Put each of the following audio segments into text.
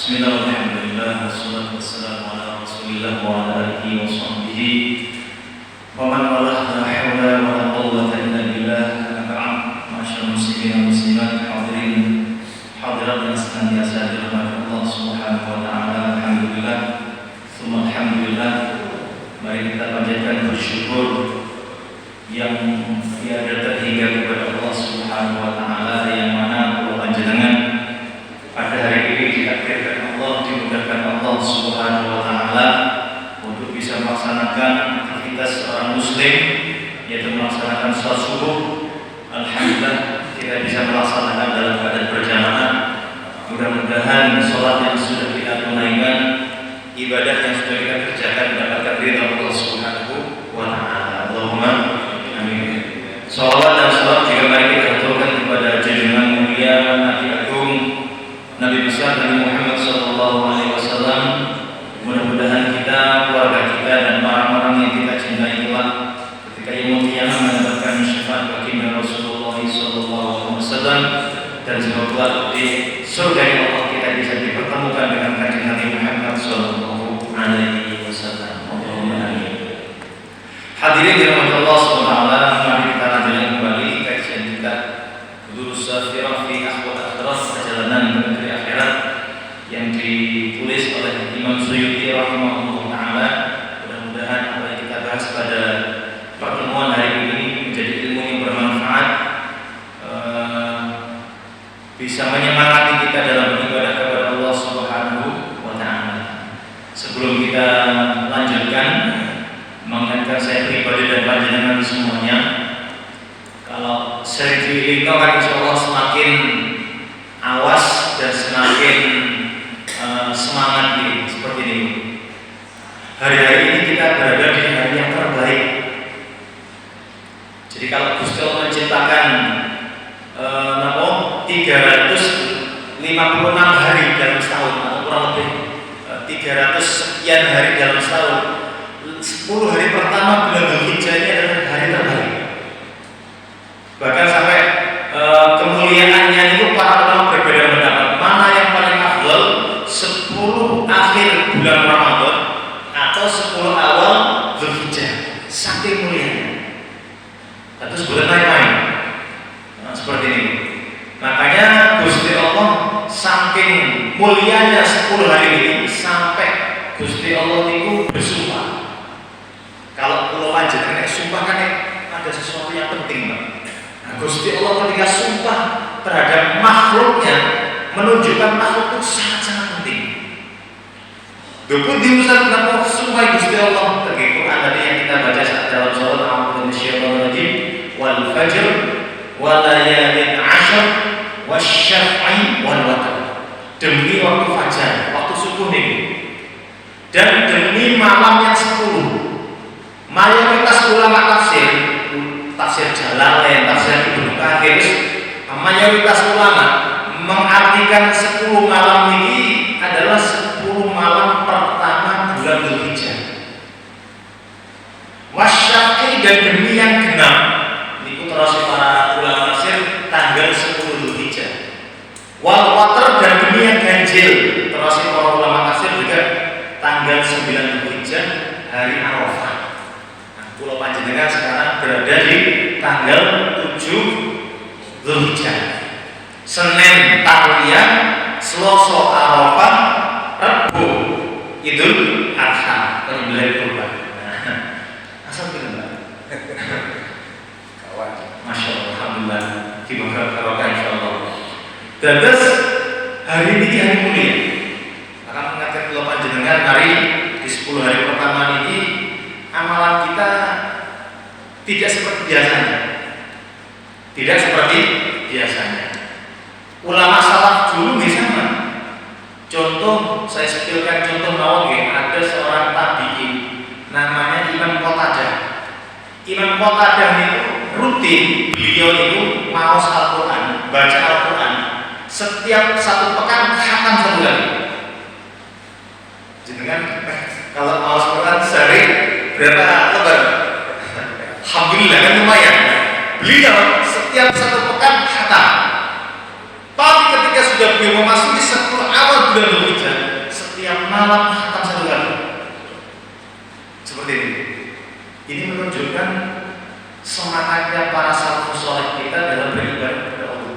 Bismillah, alhamdulillah, wassalatu wassalamu ala rasulillah wa ala alihi wa sahbihi wa man walah, la hawla wa la quwwata illa billah. Na'am, ma'asyiral muslimin wal muslimat, hadirin hadirat yang senantiasa dirahmati Allah Subhanahu wa taala. Alhamdulillah, tsumma alhamdulillah. Mari kita panjatkan bersyukur yang tiada terhingga kepada Allah Subhanahu wa taala, yang mana Allah panjenengan pada hari ini ditakdirkan Allah, dimudahkan Allah Subhanahu wa taala untuk bisa melaksanakan aktivitas seorang muslim, yaitu melaksanakan salat subuh. Alhamdulillah kita bisa melaksanakan dalam keadaan berjamaah. Mudah-mudahan salat yang sudah kita tunaikan, ibadah yang sudah kita kerjakan mendapatkan ridha Allah Subhanahu wa taala. Allahumma amin. Salawat dan salam juga mari kita aturkan kepada junjungan mulia Nabi Agung Nabi besar Nabi Muhammad SAW. Mudah-mudahan kita, keluarga kita, dan orang-orang yang kita cintai kelak ketika yaumul qiyamah mendapatkan syafaat baginda Rasulullah SAW, dan semoga di surga Allah kita bisa dipertemukan dengan kanjeng Nabi Muhammad SAW. Allahumma amin. Hadirin dirahmati Allah SWT, mari kita lanjutkan kembali kajian kita Durus Safirah fi Akhwal Akhirah, perjalanan ke negeri akhirat, yang ditulis oleh Imam Suyuti rahimahullah ta'ala. Mudah-mudahan apa yang kita bahas pada pertemuan hari ini menjadi ilmu yang bermanfaat, bisa menyemangati kita dalam beribadah kepada Allah Subhanahu wa ta'ala. Sebelum kita lanjutkan, mengingatkan saya pribadi dan panjenengan semuanya, kalau sering diiling kan insyaallah semakin awas dan semakin semangat ini, seperti ini. Hari-hari ini kita berada di hari yang terbaik. Jadi kalau Gusti Allah menciptakan 356 hari dalam setahun, atau kurang lebih 300 sekian hari dalam setahun, 10 hari pertama bulan Dzulhijjah ini adalah hari terbaik. Bahkan sampai kemuliaannya itu para ulama berbeda pendapat mana yang paling afdal, 10 akhir bulan Ramadan atau 10 awal Dzulhijjah. Saking mulianya. Terus boleh main-main. Nah, seperti ini. Makanya Gusti Allah saking mulianya 10 hari ini sampai Gusti Allah itu bersumpah. Kalau pulau panjenengan sumpah kan ada sesuatu yang penting, Pak. Nah, Gusti Allah ketika sumpah terhadap makhluknya menunjukkan makhluk itu sangat-sangat penting. Dukun diusahakan kenapa sumpah Gusti Allah dari Quran tadi yang kita baca saat dalam salat A'udzu minasyaitonir rajim, wal fajr wa layalin 'ashr wasyaf'i wal watr. Demi waktu fajar, waktu subuh ini, dan demi malam yang 10. Mayoritas ulama tafsir Jalalain, tafsir Ibnu Katsir, mayoritas ulama mengartikan 10 malam ini adalah 10 malam pertama bulan Dzulhijjah. Wasyaf'i, dan demi yang genap, ini terus para ulama tafsir tanggal 10 Dzulhijjah. Wal watr, dan demi yang ganjil, terus para ulama tafsir juga tanggal 9 Dzulhijjah, hari Arafah. Pulau panjenengan sekarang berada di tanggal 7 Dzulhijjah. Senin Tarwiyah, Selasa Arafah, Rabu Idul Adha, penyembelihan kurban. Asal kita kawan, masya Allah, alhamdulillah, dimakan barokah insyaallah. Dan terus hari ini hari mulia. Akan mengingatkan pulau panjenengan, mari di 10 hari pertama ini amalan kita tidak seperti biasanya. Tidak seperti biasanya. Ulama salaf dulu sama. Contoh, saya sepilkan contoh mawon, ada seorang tabi'in namanya Imam Qatadah. Imam Qatadah itu rutin, beliau itu maos Al-Quran, baca Al-Quran setiap 1 pekan khatam 1 kali. Jenengan kalau maos Quran sehari berapa lembar? Alhamdulillah kan lumayan. Beliau setiap 1 pekan khatam. Tapi ketika sudah beliau memasuki 10 awal bulan Dzulhijjah, malam khatam 1 kali. Seperti ini. Ini menunjukkan semangatnya para salafus saleh kita dalam beribadah kepada Allah.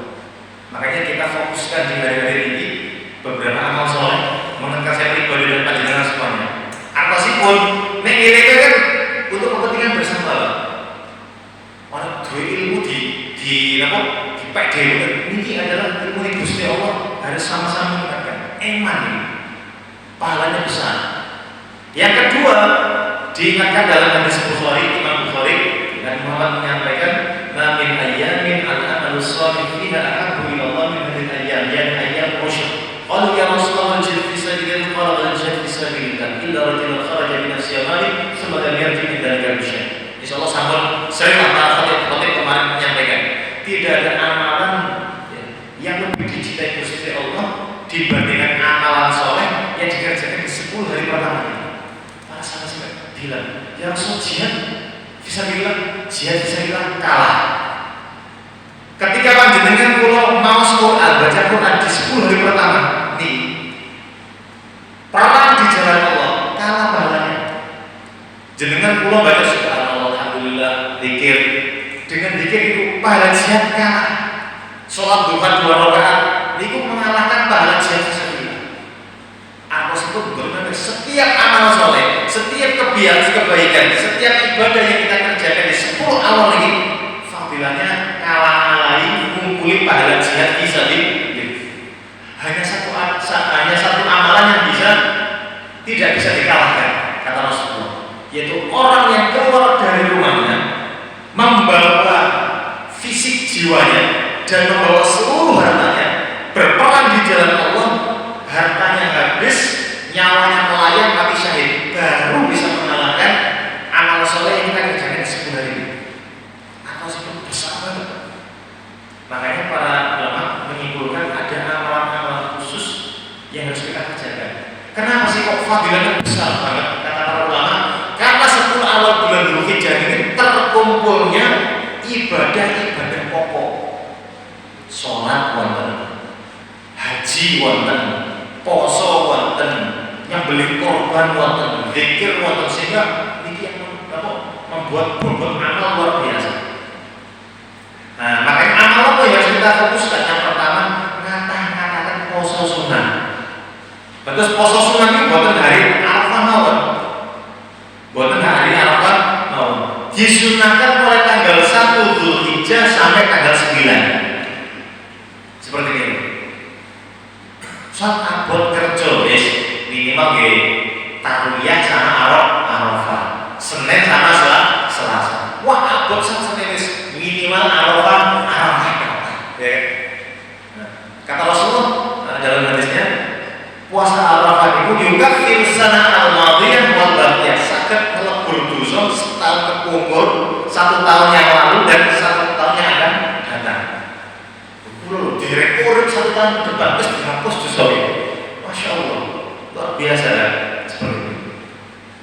Makanya kita fokuskan di hari-hari ini beberapa amal saleh, mengenai saya pribadi dan panjenengan semuanya. Artosipun nek ngene kan untuk kepentingan bersama. Orang dua ilmu di PD ini adalah ilmu yang Gusti Allah harus sama-sama mengingatkan. Eman ini pahalanya besar. Yang kedua diingatkan dalam hadis Bukhari, Imam Bukhari dan Muhammad menyampaikan, "Ma min ayyamin al-amalu shalih fiha ahabbu ila Allah min hadhihi al-ayyam, yani ayyam usyr." Qalu ya Rasulullah al-jihad fi sabilillah, qala al-jihad fi sabilillah illa rajulan kharaja bi nafsihi wa malihi thumma lam yarji min dhalika bi syai'. Insyaallah sampun sering para khatib kemarin menyampaikan, tidak ada amalan yang lebih dicintai Gusti Allah dibandingkan amalan soleh yang dikerjakan di 10 hari pertamanya. Para sahabat bilang, ya Rasul, jihad fisabilillah kalah. Ketika panjenengan kula maos Quran, baca Quran di 10 hari pertama, nih perang di jalan Allah kalah pahalanya. Jenengan kula baca subhanallah, alhamdulillah, zikir. Dengan zikir itu pahala jihad kalah. Sholat duha 2 rakaat itu mengalahkan pahala jihad fisabilillah. Apa sebut benar setiap amal soleh, setiap kebaikan, setiap ibadah yang kita kerjakan di 10 awal ini, fadilahnya kalah-kalahi mengumpuli pahala jihad fisabilillah. Hanya satu amalan yang tidak bisa dikalahkan, kata Rasulullah, yaitu orang yang keluar dari rumahnya membawa fisik jiwanya dan membawa seluruh hartanya berperang di jalan Allah, hartanya habis, nyawanya melayang, mati syahid, baru bisa mengalahkan amal soleh yang kita kerjakan di 10 hari ini. Atau sebut besar banget. Makanya para ulama menyimpulkan ada amalan-amalan khusus yang harus kita kerjakan. Kenapa sih kok fadilahnya besar banget? Kata para ulama, karena 10 awal bulan Dzulhijjah ini terkumpulnya ibadah-ibadah pokok. Sholat wonten, haji wonten, poso wonten, nyembelih korban wonten, zikir wonten, sehingga ini yang membuat amal luar biasa. Nah, makanya amal apa yang harus kita fokuskan? Yang pertama, ngata-ngatakan poso sunnah. Terus poso sunnah ini buatan hari Arafah mawon, buatan hari Arafah mawon. Disunahkan mulai tanggal 1 Dzulhijjah sampai tanggal 9. Seperti ini. Saat abot kerja, yes, minimal ge tarwiyah sama Arafah, Senin sama Selasa. Wah, abot Senin minimal Arafah. Ya. Kata Rasulullah dalam hadisnya, puasa Arafah itu juga firsana al-madiyah wal baqiyah, saged ngelebur dosa setahun kepungkur, 1 tahun yang lalu dan 1 tahun yang akan datang. Direkorip 1 tahun ke depan terus dihapus dosa itu. Masya Allah, luar biasa ya, seperti itu.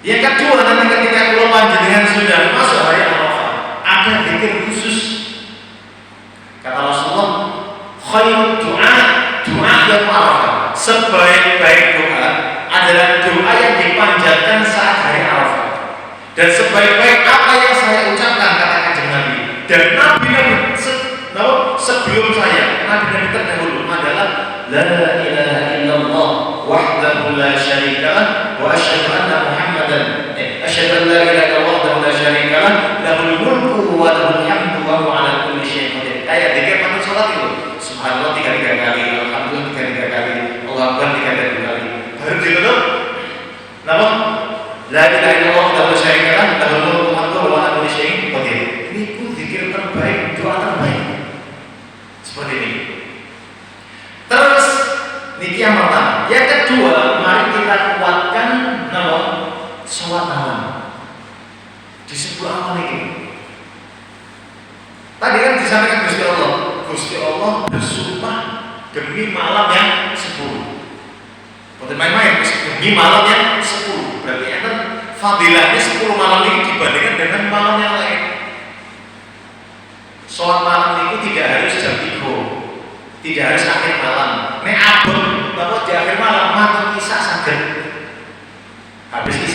Yang kedua, nanti ketika kula panjenengan sudah masuk hari Arafah, ada zikir khusus. Kata Rasulullah, khairul doa yang Arafah. Sebaik-baik doa adalah doa yang dipanjatkan saat hari Arafah. Dan sebaik-baik apa yang saya ucapkan, kata Kanjeng Nabi, dan Nabi sebelum saya, Nabi terdahulu adalah la ilaha illallah wahdahu la syarika lah wa asyhadu anna Muhammadan asyhadu an la ilaha illallah wahdahu la syarika lah lahul mulku wa lahul hamdu wa huwa ala kulli syai'in qadir. Ayat zikir pada salat itu subhanallah 3 kali, alhamdulillah 3 kali, Allahu akbar 3 kali. Baru ditutup nama la ilaha illallah wahdahu la syarika lah lahul mulku wa huwa ala kulli syai'in qadir. Ini zikir terbaik, doa terbaik. Seperti ini. Terus niki yang pertama. Yang kedua, mari kita kuatkan nama sholat malam di 10 awal ini. Tadi kan disampaikan Gusti Allah bersumpah demi malam yang 10. Bukan main-main, demi malam yang 10. Berarti kan fadilahnya 10 malam ini dibandingkan dengan malam yang lain. Sholat malam itu tidak harus jam 3, tidak harus akhir malam. Nek abot bahwa di akhir malam matur isya saged.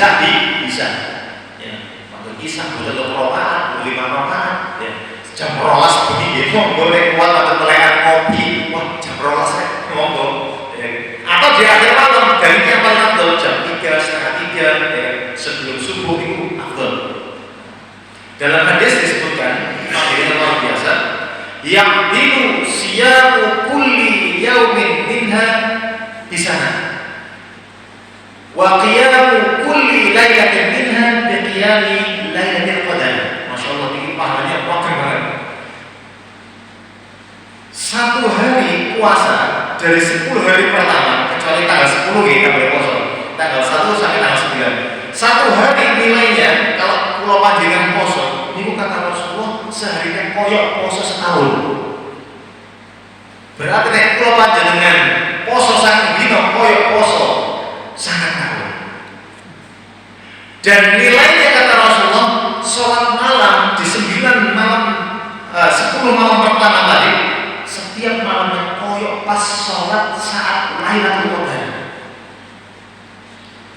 isya bisa. Ya, waktu isya butuh rakaat, 5 rakaat. Ya, jam 12 begini, monggo nek kuat atau melekat kopi, wah jam 12 monggo. Ya. Atau di akhir malam dari yang paling afdal jam 3, setengah 3, ya, sebelum subuh itu afdal. Dalam hadis disebutkan, ini luar biasa, yang dinu siyamu kulli yaumin minha bisana, wa qiyamu kulli lailatin minha biqiyami lailatil qadar. Masya Allah, ini pahalanya wakil banget. Satu hari puasa dari 10 hari pertama, kecuali tanggal 10 kita boleh puasa, tanggal 1 sampai tanggal 9. Satu hari nilainya kalau pulau panjenengan poso, ini kata Rasulullah seharinya koyok poso setahun. Berarti nek pulau panjenengan poso sangat dino koyok poso sangat tahun. Dan nilainya kata Rasulullah, sholat malam di 9 malam, 10 malam pertama tadi, setiap malamnya koyok pas sholat saat Lailatul Qadar.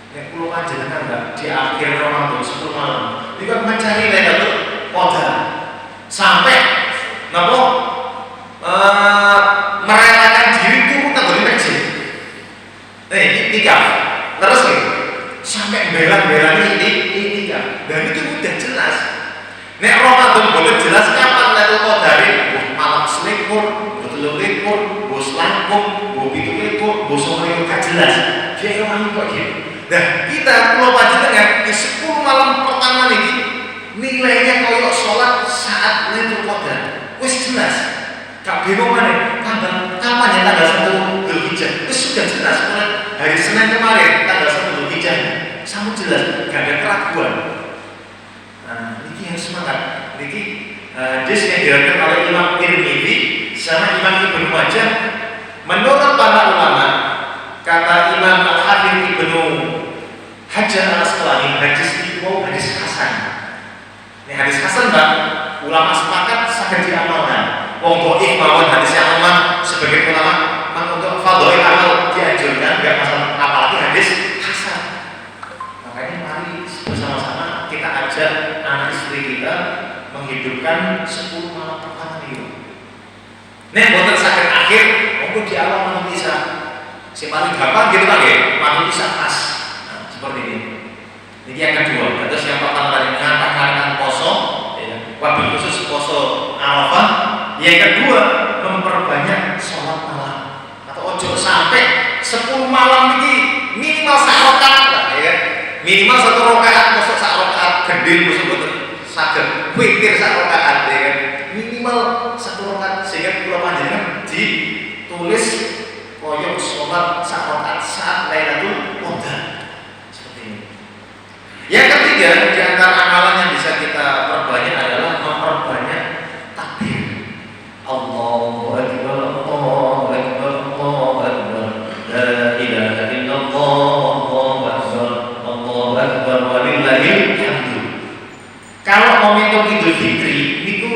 Nek pulau panjenengan enggak di akhir Ramadan 10 malam, itu kan mencari Lailatul Qadar sampai napa merelakan diri turun ke masjid. Itikaf. Terus nih, sampai belan-belan ini itikaf. Dan itu udah jelas. Nek Ramadan boleh jelas kapan Lailatul Qadar, malam selikur, betul likur, bos langkung, bos itu likur, bos sore itu jelas. Dia orang kok gitu. Nah, kita pulau panjenengan di 10 malam pertama ini nilainya koyok sholat saat Lailatul Qadar. Wis jelas. Kak bingung mana? Tanggal kapan ya tanggal 1 Dzulhijjah? Wis sudah jelas. Mulai hari Senin kemarin tanggal 1 Dzulhijjah. Sama jelas, gak ada keraguan. Nah, ini yang semangat. Ini hadis yang diriwayatkan oleh Imam Tirmidzi sama Imam Ibnu Majah. Menurut para ulama, kata Imam Al-Hafidz Ibnu Hajar Al-Asqalani, hadis itu hadis hasan. Ini hadis hasan, Pak. Ulama sepakat saged diamalkan. Wong dhaif mawon hadis yang lemah, sebagai ulama untuk fadhail amal dianjurkan, enggak masalah, apalagi hadis hasan. Makanya mari bersama-sama kita ajak anak istri kita menghidupkan 10 malam pertama ini. Nek boten saged akhir, monggo di awal malam Isya. Si paling gampang gitu Pak ya, malam Isya pas. Nah, seperti ini. Ini yang kedua. Terus yang pertama tadi mengatakan poso, ya, wabil khusus poso Arafah. Yang kedua, memperbanyak sholat malam. Atau ojo sampai 10 malam ini minimal 1 rakaat, ya. Minimal 1 rakaat, masuk 1 rakaat gendil masuk saged witir 1 rakaat, ya. Minimal 1 rakaat sehingga kula panjenengan ditulis koyok sholat 1 rakaat saat Lailatul Qadar. Seperti ini. Yang ketiga, di antara amalan yang bisa kita perbanyak adalah memperbanyak takbir. Allahu Akbar, Allahu Akbar, Allahu Akbar, la ilaha illallah, Allahu Akbar, Allahu Akbar, walillahil hamdu. Kalau momentum Idul Fitri itu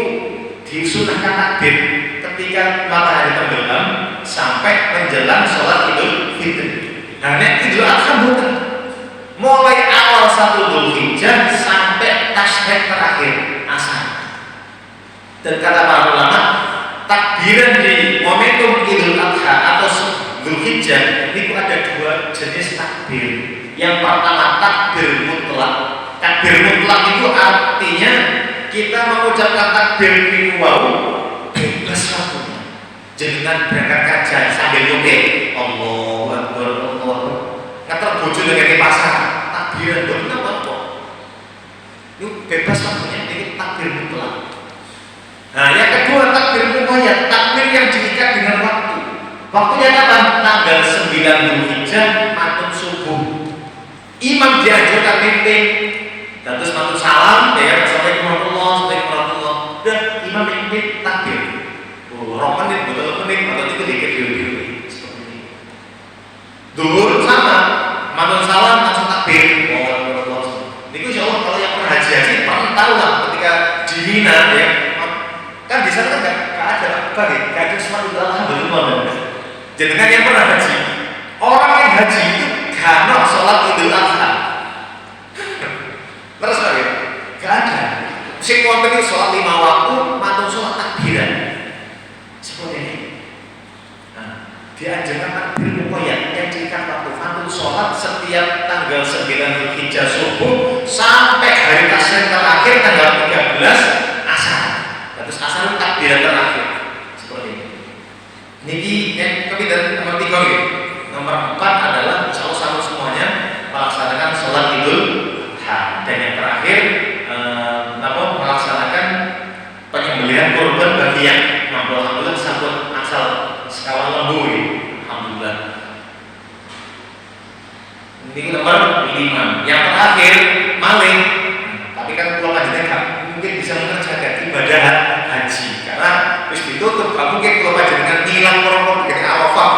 disunahkan takbir ketika matahari tenggelam sampai menjelang sholat Idul Fitri. Nah, nek Idul Adha bukan, mulai awal 1 Dzulhijjah sampai tasyrik terakhir asar. Dan kata para ulama, takbiran di momentum Idul Adha atau Dzulhijjah itu ada 2 jenis takbir. Yang pertama takbir mutlak. Takbir mutlak itu artinya kita mengucapkan takbir minggu wau bebas waktunya. Jangan berangkat kerja sambil nyopir. Allahu Akbar, Allahu Akbar. Ngeter bojo dengan di pasar. Takbiran itu apa kok? Itu bebas waktunya. Ini takbir mutlak. Nah, yang kedua takbir muqayyad, takbir yang diikat dengan waktu. Waktunya kapan? Tanggal 9 Dzulhijjah matun subuh. Imam dianjurkan mimpin, terus matun salam, ya, assalamualaikum warahmatullahi wabarakatuh. Dan imam mimpin takbir. Rong menit, betul menit, atau itu dikit dulu. Seperti ini. Duhur sama, matun salam langsung takbir. Ini insyaallah kalau yang pernah haji pernah tahu lah ketika di Mina, ya. Kan di sana kan nggak ada apa ya, nggak ada sesuatu alhamdulillah. Jadi kan yang pernah haji, orang yang haji itu karena sholat Idul Adha. sholat setiap tanggal 9 Dzulhijjah subuh sampai hari tasyrik terakhir tanggal 13 asar. Terus asar itu takbiran terakhir seperti ini. Niki yang kepidan nomor 3 ya. Nomor 4 adalah insya Allah sama semuanya melaksanakan sholat Idul Adha. Dan yang terakhir melaksanakan penyembelihan kurban bagi yang mampu. Alhamdulillah sabun asal sekawan lembu ya. Alhamdulillah. Ini nomor 5. Yang terakhir maling. Tapi kan kalau panjenengan mungkin bisa mengerjakan ibadah haji karena terus ditutup. Kamu mungkin kalau panjenengan hilang korban dengan Arafah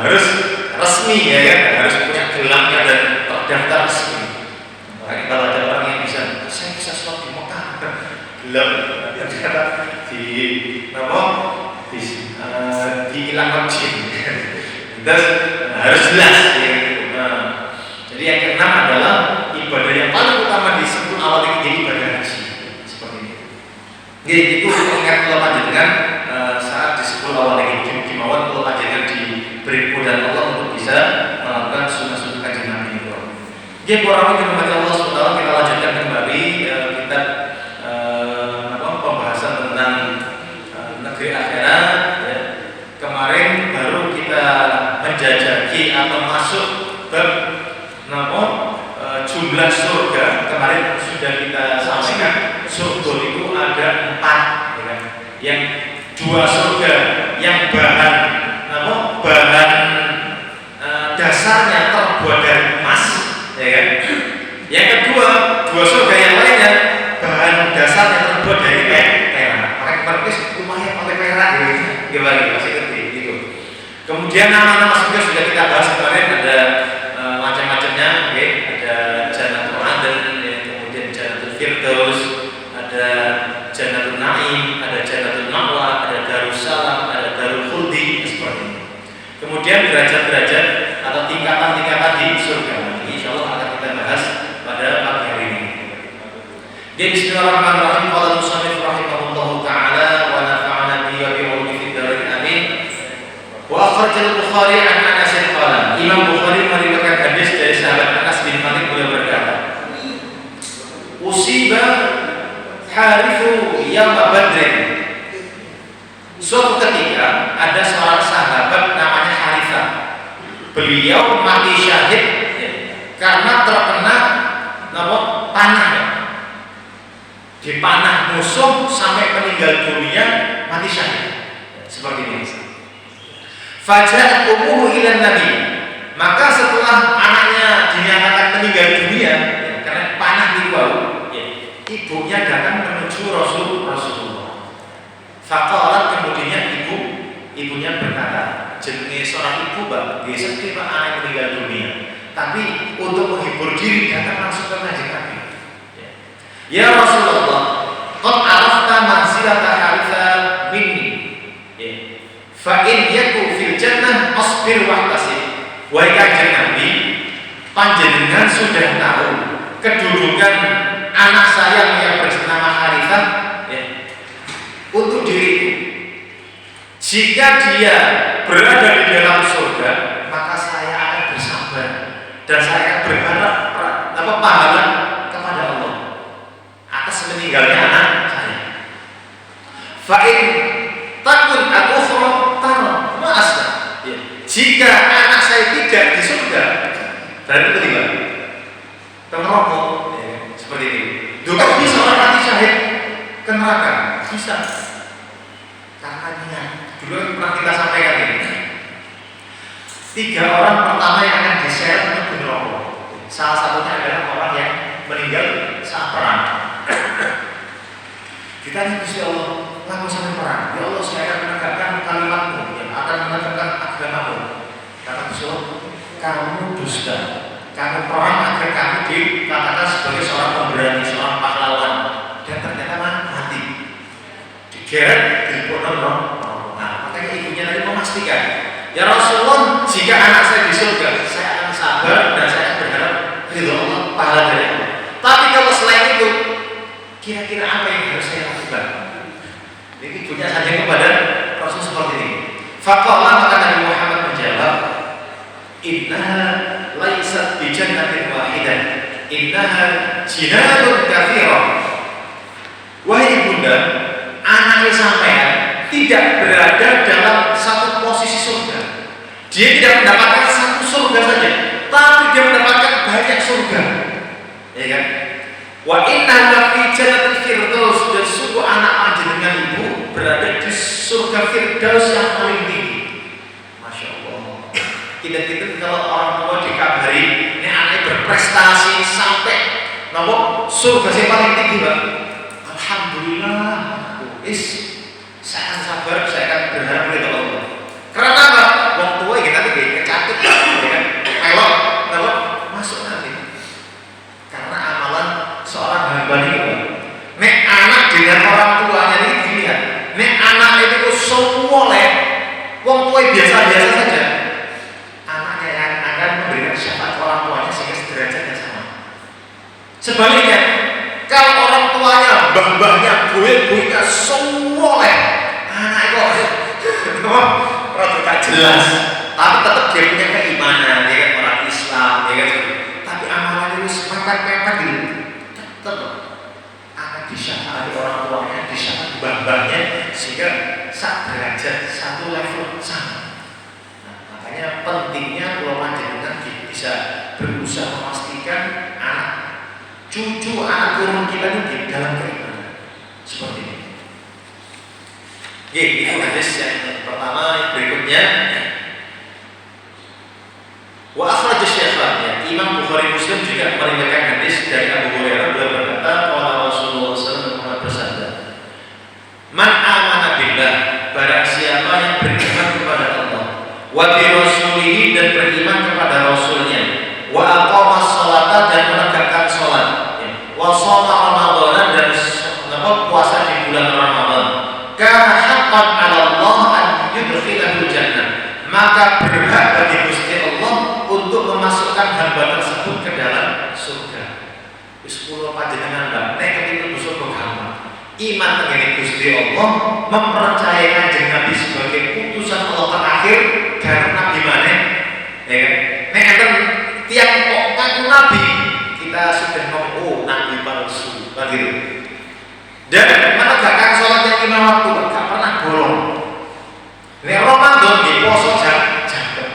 harus resmi ya kan, harus punya gelarnya dan terdaftar resmi. Makanya kalau ada orang yang bisa, saya bisa sholat di Mekah, gelar ternyata dihilang masjid. Terus harus jelas ya. Jadi yang keenam adalah ibadah yang paling utama di 10 awal ini jadi ibadah haji seperti ini. Jadi itu ingat kalau panjenengan saat di 10 awal ini dimauan kalau panjenengan diberi kemudahan Allah untuk bisa melakukan sunnah-sunnah kajian Nabi itu. Jadi orang yang dirahmati Allah SWT, kita lanjutkan kembali kita pembahasan tentang negeri akhirat. Ya. Kemarin baru kita menjajaki atau masuk ke jumlah surga. Kemarin sudah kita sampaikan surga itu ada 4 ya. Yang 2 surga yang bahan dasarnya terbuat dari emas ya kan. Yang kedua 2 surga yang lainnya bahan dasarnya terbuat dari perak. Pakai lumayan pakai perak gimana masih ngerti gitu. Kemudian nama-nama surga sudah kita bahas kemarin, ada macam-macamnya, okay? Ada Jannatul Adn, ya, kemudian Jannatul Firdaus, ada Jannatul Naim, ada Jannatul Ma'wa, ada Darussalam, ada Darul Khuldi, seperti ini. Kemudian derajat-derajat atau tingkatan-tingkatan di surga. Ini insyaallah akan kita bahas pada pagi hari ini. Jadi bismillahirrahmanirrahim. Qala musannif rahimahullahu taala wa nafa'ana bihi wa bi ulumi fid darin amin. Wa akhrajal Bukhari an Anas qala. Imam Bukhari meriwayatkan hadis dari sahabat Anas bin Malik beliau berkata, "Usiba Harithu yauma Badrin." Suatu ketika ada seorang sahabat namanya Haritha. Beliau mati syahid ya, karena terkena panah ya. Dipanah musuh sampai meninggal dunia, mati syahid. Seperti ini. Faja'at ummuhu ila Nabi. Maka setelah anaknya dinyatakan meninggal dunia ya, karena panah di bawah, ya, ibunya datang menuju Rasulullah. Faqalat, kemudian ibunya berkata, jenenge seorang ibu Mbak, biasa dia anak meninggal dunia, tapi untuk menghibur diri datang langsung ke Kanjeng Nabi. Ya Rasulullah, qad arafta manzilata Haritha minni. Ya. Fa in yaku fil jannah asbir wahtasib. Wahai Kanjeng Nabi, panjenengan sudah tahu kedudukan anak saya yang bernama Haritha ya, untuk diriku. Jika dia berada di dalam surga, maka saya akan bersabar dan saya akan berharap pahala kepada Allah atas meninggalnya anak saya. Fa'in takun al-ukhra tar ma'asna. Jika anak saya tidak di surga, berarti itu tidak ke neraka. Seperti ini. Dulu bisa orang mati syahid ke neraka, bisa. Katanya dulu pernah kita sampaikan ini. 3 orang pertama yang akan diseret ke neraka. Salah satunya adalah orang yang meninggal saat perang. Ditanya Gusti Allah, lalu sampai perang. Ya Allah, saya akan menegakkan kalimat-Mu, yang akan menegakkan agama-Mu. Kata Gusti Allah, kamu dusta. Kamu perang agar kamu dikatakan sebagai seorang pemberani, seorang pahlawan, dan ternyata mati. Digeret, dibunuh. Nah, makanya ibunya tadi memastikan, ya Rasulullah, jika anak saya di surga, saya akan sabar dan saya akan berharap ridho Allah, pahala dari Allah. Tapi kalau selain itu, kira-kira apa yang harus saya lakukan? Jadi ibunya saja kepada Rasul seperti ini. Faqala, maka Nabi Muhammad menjawab, Innaha laisat bi jannatin wahidah, innaha jinanun katsirah. Wahai ibunda, anaknya sampean tidak berada dalam satu posisi surga. Dia tidak mendapatkan satu surga saja, tapi dia mendapatkan banyak surga. Ya kan? Wa inna fi jannatil firdaus, dan sungguh anak panjenengan ibu berada di surga firdaus yang paling tinggi. Masya Allah. Kita kalau orang tua dikabari ini anaknya berprestasi sampai nomor surga yang paling tinggi, Pak. Alhamdulillah. Saya akan sabar, saya akan berharap kepada Allah. Karena apa? Wong tua kita nanti kecatut, ya kan? Kalau masuk nanti. Karena amalan seorang hamba ini, nek anak dengan orang tuanya ini dilihat, nek anak itu semua wong tua biasa-biasa saja, anaknya yang akan memberikan syafaat orang tuanya sehingga derajatnya sama. Sebaliknya, kalau orang tuanya, mbah-mbahnya, buyut-buyutnya semua anak itu rada gak jelas, tapi tetap dia punya keimanan, dia kan orang Islam, dia kan. Tapi amalan itu semepet-mepet gitu, tetap akan disyafaati orang tuanya, disyafaati mbah-mbahnya, sehingga sak derajat, satu level sama. Nah, makanya pentingnya kalau panjenengan bisa berusaha memastikan anak cucu anak turun kita ini di dalam keimanan seperti ini. Itu hadis yang pertama. Berikutnya, wa akhraj asy-Syaikhan, Imam Bukhari Muslim juga meriwayatkan hadis dari Abu Hurairah. Beliau berkata, qala Rasulullah sallallahu alaihi wasallam bersabda, man amana billah, barang siapa yang beriman kepada Allah, wa bi rasulihi, dan beriman kepada rasulnya, wa aqamas sholata, dan menegakkan salat, wa shoma Ramadan, dan puasa di bulan Ramadan, kana haqqan 'ala Allah an yudkhilahul jannah, maka berhak bagi Gusti Allah untuk memasukkan hamba tersebut ke dalam surga. Wis kula panjenengan Mbak, nek kepengin surga gampang. Iman dengan Gusti Allah, mempercayai Kanjeng Nabi sebagai utusan Allah terakhir dan nabi maneh. Ya kan? Nek enten tiang kok ngaku nabi, kita sudah ngomong nabi palsu, begitu. Dan menegakkan sholat yang lima waktu, gak pernah bolong. Nek Ramadan di poso jaga,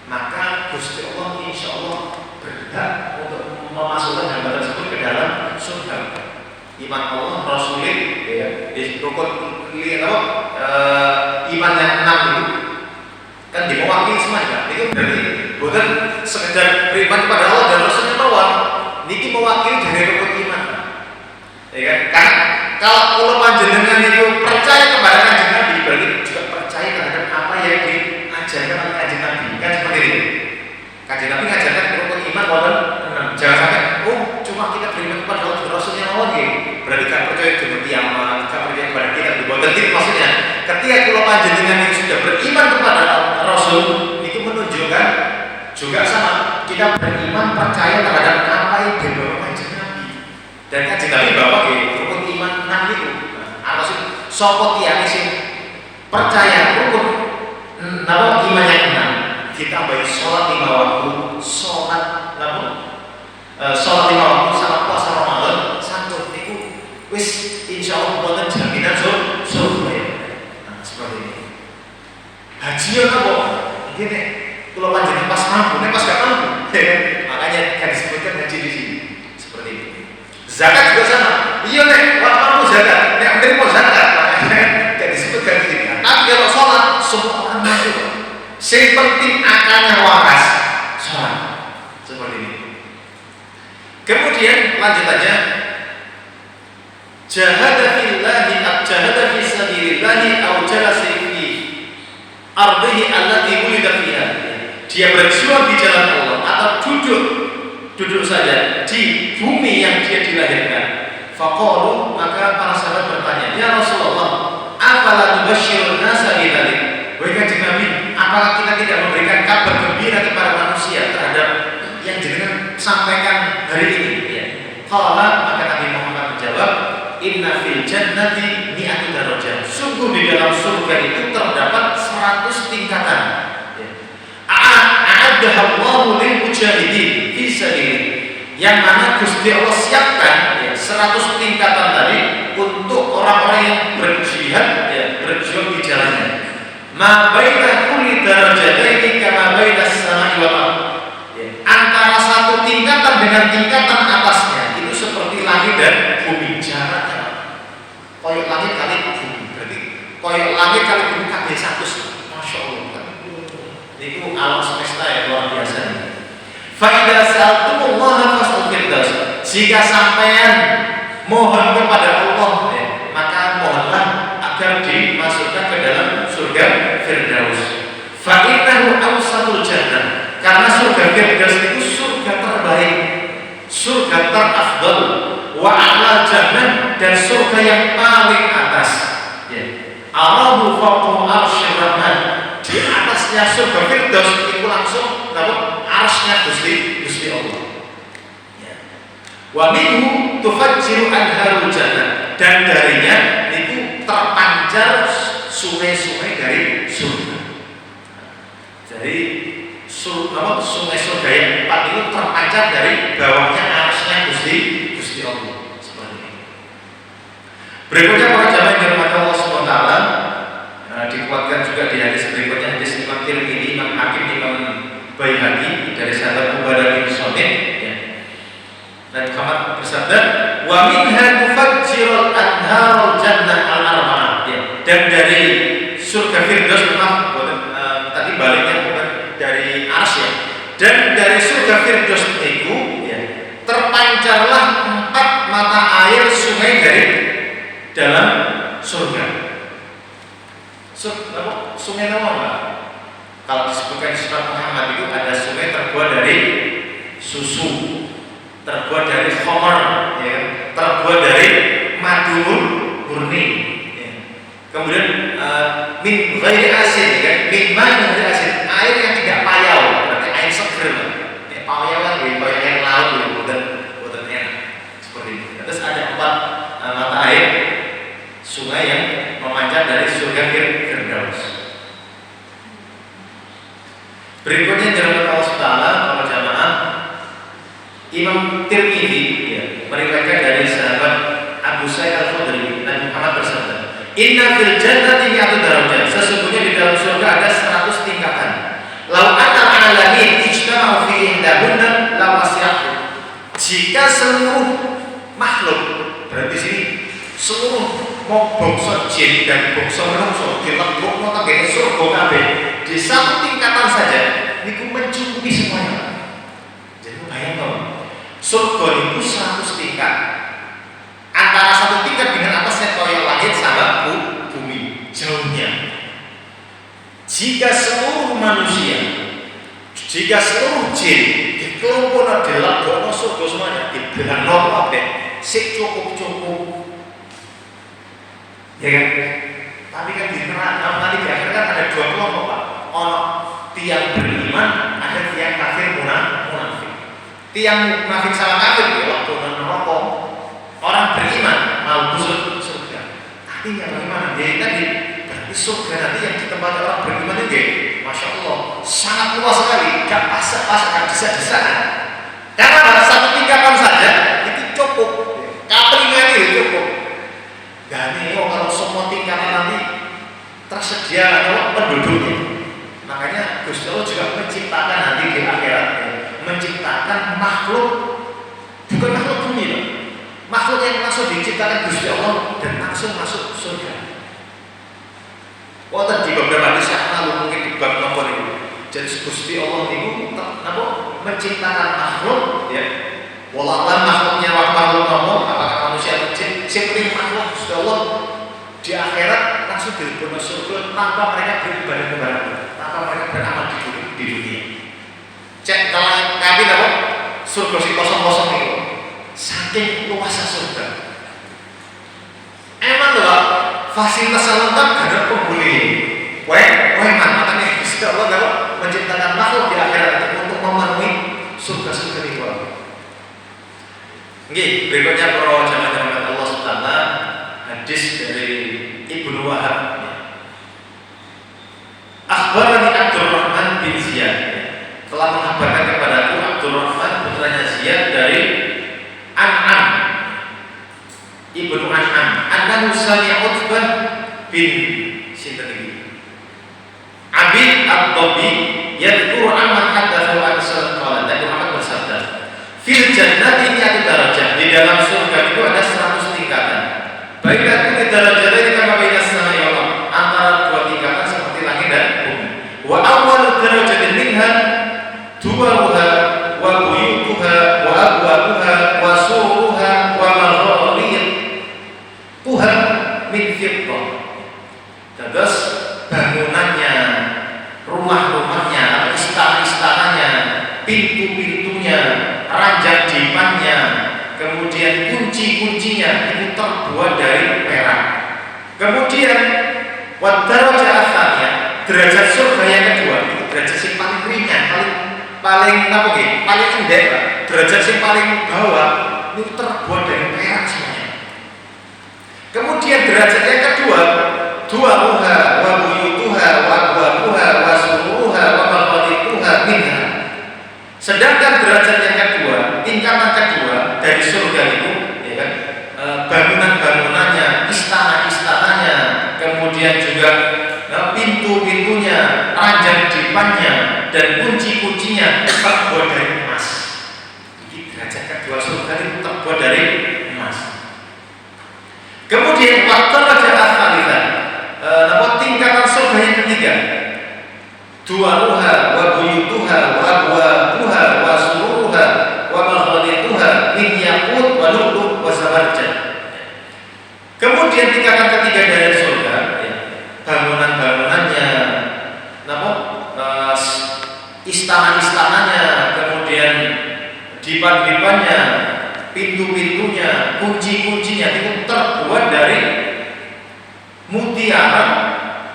maka Gusti Allah insya Allah berhak untuk memasukkan hamba tersebut ke dalam surga. Iman Allah, Rasulullah, ya, di rukun iman yang 6 itu kan dimewakili semuanya. Itu berarti bukan sekedar beriman kepada Allah dan Rasulnya doang. Niki mewakili dari rukun iman. Ya kan? Karena kalau kula panjenengan itu percaya kepada Kanjeng Nabi, berarti juga percaya terhadap apa yang diajarkan oleh Kanjeng Nabi. Kan seperti itu. Kanjeng Nabi mengajarkan rukun iman walaupun jangan sampai cuma kita beriman kepada Allah dan Rasulnya lagi. Berarti kan percaya dengan kiamat, kan percaya kepada kita dibuat tertib. Maksudnya, ketika kula panjenengan itu sudah beriman kepada Rasul, itu menunjukkan juga sama kita beriman percaya terhadap apa yang dibawa Kanjeng Nabi. Dan Kanjeng Nabi bawa rukun iman 6 itu. Apa sih? Sapa tiyang sing percaya rukun iman yang 6 ditambahi sholat 5 waktu, sholat 5 waktu sama puasa Ramadan, santun niku wis insyaallah boten jaminan surga. Nah, seperti ini. Haji ya apa? Iki kula panjenengan pas mampu, nek pas gak mampu. Makanya kan disebutkan haji di sini. Seperti ini. Zakat juga sama. Iya nek mampu zakat, nek menerima zakat, kan disebutkan di sini. Tapi kalau sholat semua orang mampu. Yang penting akalnya waras sholat. Seperti ini. Kemudian lanjutannya, jahada fillahi jahada fi sabilillahi aw jalasa fi ardihi allati wulida fiha. Dia berjuang di jalan Allah atau duduk saja di bumi yang dia dilahirkan. Faqalu, maka para sahabat bertanya, ya Rasulullah, afala tubasyirun nasa bidzalik? Wahai Kanjeng Nabi, apakah kita tidak memberikan kabar gembira kepada manusia terhadap yang jenengan sampaikan hari ini? Ya. Qala, maka Nabi Muhammad menjawab, inna fil jannati mi'atu darajah. Sungguh di dalam surga itu terdapat 100 tingkatan. Ya. a'addahallahu lil mujahidin fi sabilillah, yang mana Gusti Allah siapkan 100 tingkatan tadi untuk orang-orang yang berjihad, berjuang di jalannya. Ma baina kulli darajataini kama baina as-sama'i wal ardh. Antara satu tingkatan dengan tingkatan atasnya itu seperti langit dan bumi, jaraknya koyok langit kali bumi, berarti koyok langit kali bumi kabeh 100. Masya Allah. Itu alam semesta yang luar biasa. Fa idza sa'altumullaha fas'al firdaus. Jika sampean mohon kepada Allah, maka mohonlah agar dimasukkan ke dalam surga Firdaus. Fa innahu awsatul jannah. Karena surga Firdaus itu surga terbaik, surga terafdal, wa a'la jannah, dan surga yang paling atas. Allahu fawqa arsyir rahman. Di atasnya surga Firdaus itu langsung arsy-nya Gusti Allah. Wa minhu tufajjiru anharul jannah, dan darinya itu terpancar sungai-sungai dari surga. Jadi sungai surga yang 4 itu terpancar dari bawahnya arsy-nya Gusti Allah. Seperti ini. Berikutnya para jamaah yang dirahmati Allah Subhanahu wa taala, dikuatkan juga di hadis berikutnya, hadis Imam Tirmidzi, Imam Hakim, Imam Baihaqi dari sahabat Ubadah bin Samit. Dan Muhammad bersabda, wa minha tufajjirul anharul jannah al-arba'ah. Dan dari surga Firdaus, tadi baliknya bukan dari arsy, dan dari surga Firdaus itu terpancarlah 4 mata air sungai dari dalam surga. Sungai apa? Kalau disebutkan di surat Muhammad itu ada sungai terbuat dari susu, terbuat dari khamar, terbuat dari madu murni, kemudian min ghairi asin, min ma'in ghairi asin, air yang tidak payau, berarti air seger. Payau kan payau yang laut, bukan enak, seperti itu. Terus ada 4 mata air sungai yang memancar dari surga Firdaus. Berikutnya dirahmati Allah Taala, para jamaah, Imam Tirmidzi meriwayatkan dari sahabat Abu Sa'id Al-Khudri, Nabi Muhammad bersabda, inna fil jannati mi'atu darajat. Sesungguhnya di dalam surga ada 100 tingkatan. Lau atal alamin ijtama'u fi ihdahunna la wasi'atu. Jika seluruh makhluk, berarti sini seluruh mau bangsa jin dan bangsa manusia dilebokno tanggane surga kabeh di satu tingkatan saja niku mencukupi semuanya. Jadi bayangkan surga itu 100 tingkat. Antara satu tingkat dengan atasnya koyok langit sama bumi, jauhnya. Jika seluruh manusia, jika seluruh jin dikelompokno dilebokno surga semuanya, dibelano kabeh sik cukup-cukup. Ya kan? Tapi kan di nanti di akhir kan ada 2 kelompok, Pak. Ono tiang beriman, ada tiang kafir munafik. Tiang munafik sama kafir waktu neraka. Orang beriman mau masuk surga. Artinya bagaimana? Jadi tadi berarti surga nanti yang ditempati orang beriman itu, masya Allah, sangat luas sekali, gak pas-pas, gak desa-desaan. Karena pada satu tingkatan saja itu cukup, kaplingan itu cukup. Dan ini kalau semua tingkatan nanti tersedia penduduknya, makanya Gusti Allah juga menciptakan nanti di akhirat, menciptakan makhluk, bukan makhluk bumi loh, makhluk yang langsung diciptakan Gusti Allah dan langsung masuk surga. Wonten di beberapa hadis yang lalu, mungkin di bab nomor itu, jadi Gusti Allah itu menciptakan makhluk, walaupun makhluknya makhluk nomor, apakah manusia atau jin, seperti makhluk Gusti Allah di akhirat langsung dilebokno surga tanpa mereka beribadah kepada Allah, tanpa mereka beramal di dunia. Cek kalau kami surga si kosong-kosong itu, saking luasnya surga. Emang loh, fasilitas lengkap karena penghuni. Makanya Gusti Allah menciptakan makhluk di akhirat untuk memenuhi surga-surga itu. Nggih, berikutnya para jamaah Allah Subhanahu hadis dari Ibnu Wahab. Akhbarani Abdurrahman bin Ziyad telah jannati mi'atu darajah. Di dalam surga itu ada 100 tingkatan. Baina kulli darajataini kama baina as-samai wal ardh. Antara dua tingkatan seperti langit dan bumi. Wa awwalu darajatin minha duwaruha wa buyutuha wa abwabuha wa suruha wa maghariquha min fiddah. Terus bangunannya, rumah-rumahnya, atau istana-istananya, pintu-pintunya, ranjang dipannya, kemudian kunci-kuncinya itu terbuat dari perak. Kemudian wadarajah asalnya, derajat surga yang kedua, itu derajat yang paling ringan, paling endek, derajat yang paling bawah itu terbuat dari perak semuanya. Kemudian derajat yang kedua, dua muha wa buyutuha wa abwabuha wa suruha wa maghariquha minha. Sedangkan derajat yang kedua, tingkatan kedua dari surga itu, ya kan, bangunan-bangunannya, istana-istananya, kemudian juga pintu-pintunya, ranjang dipannya, dan kunci-kuncinya terbuat dari emas. Jadi derajat kedua surga itu terbuat dari emas. Kemudian waktu derajat asfalitan, tingkatan surga yang ketiga, dua ruha wa buyutuha wa abwabuha wa suruha wa maghariquha min yaqut wa lu'lu' wa zabarjad. Kemudian tingkatan ketiga dari surga, bangunan-bangunannya, istana-istananya, kemudian dipan-dipannya, pintu-pintunya, kunci-kuncinya itu terbuat dari mutiara,